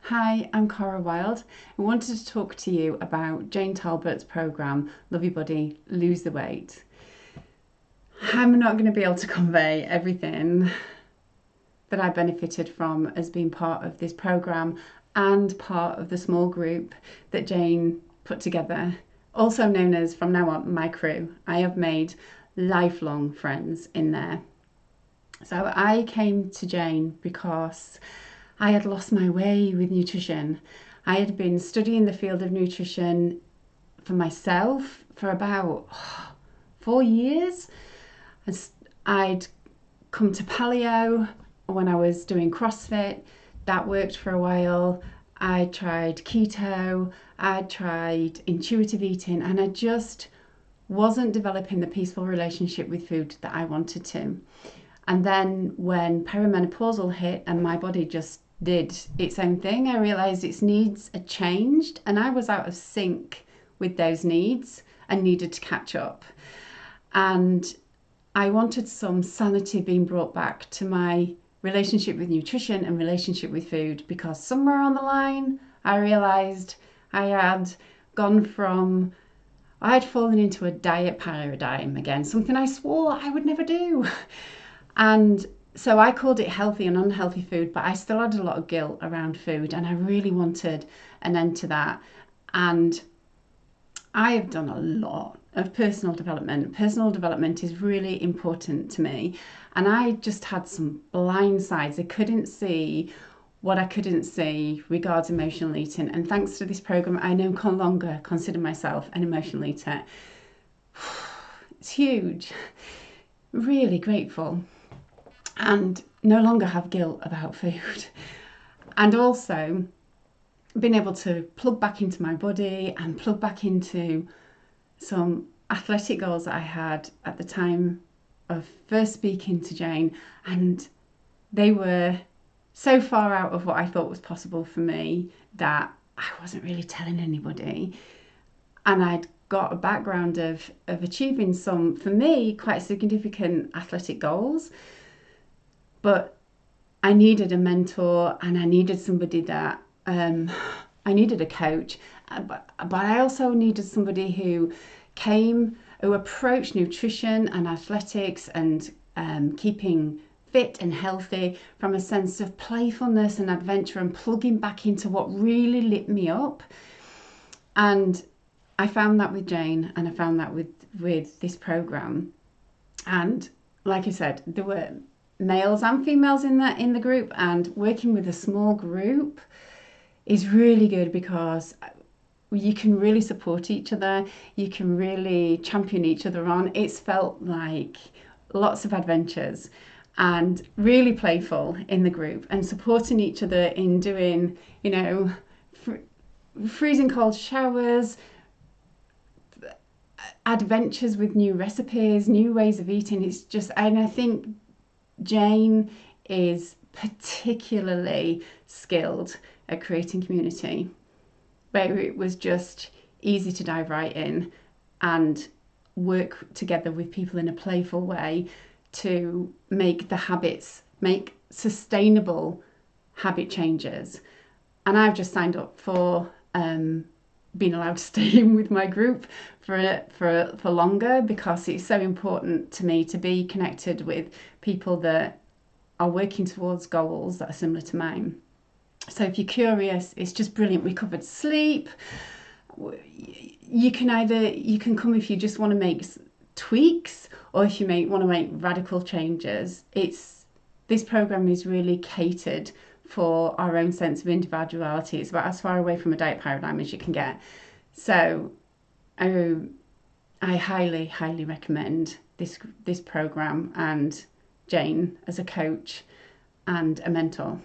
Hi, I'm Cara Wild. I wanted to talk to you about Jane Talbot's programme, Love Your Body, Lose the Weight. I'm not going to be able to convey everything that I benefited from as being part of this programme and part of the small group that Jane put together, also known as, from now on, my crew. I have made lifelong friends in there. So I came to Jane because I had lost my way with nutrition. I had been studying the field of nutrition for myself for about 4 years. I'd come to paleo when I was doing CrossFit. That worked for a while. I tried keto, I tried intuitive eating, and I just wasn't developing the peaceful relationship with food that I wanted to. And then when perimenopausal hit and my body just did its own thing, I realised its needs had changed and I was out of sync with those needs and needed to catch up. And I wanted some sanity being brought back to my relationship with nutrition and relationship with food, because somewhere on the line I realised I had fallen into a diet paradigm again, something I swore I would never do. And so I called it healthy and unhealthy food, but I still had a lot of guilt around food and I really wanted an end to that. And I have done a lot of personal development. Personal development is really important to me. And I just had some blind sides. I couldn't see what I couldn't see regards emotional eating. And thanks to this program, I no longer consider myself an emotional eater. It's huge. Really grateful. And no longer have guilt about food. And also being able to plug back into my body and plug back into some athletic goals that I had at the time of first speaking to Jane, and they were so far out of what I thought was possible for me that I wasn't really telling anybody. And I'd got a background of achieving some, for me, quite significant athletic goals. But I needed a mentor and I needed somebody that I needed a coach, but I also needed somebody who approached nutrition and athletics and keeping fit and healthy from a sense of playfulness and adventure and plugging back into what really lit me up. And I found that with Jane, and I found that with this program. And like I said, there were males and females in the group, and working with a small group is really good because you can really support each other, you can really champion each other on. It's felt like lots of adventures and really playful in the group, and supporting each other in doing, freezing cold showers, adventures with new recipes, new ways of eating. It's just, and I think Jane is particularly skilled at creating community, where it was just easy to dive right in and work together with people in a playful way to make sustainable habit changes. And I've just signed up for being allowed to stay in with my group for longer, because it's so important to me to be connected with people that are working towards goals that are similar to mine. So if you're curious, it's just brilliant. We covered sleep. You can come if you just want to make tweaks, or if you want to make radical changes. This program is really catered for our own sense of individuality. It's about as far away from a diet paradigm as you can get. So I highly, highly recommend this program and Jane as a coach and a mentor.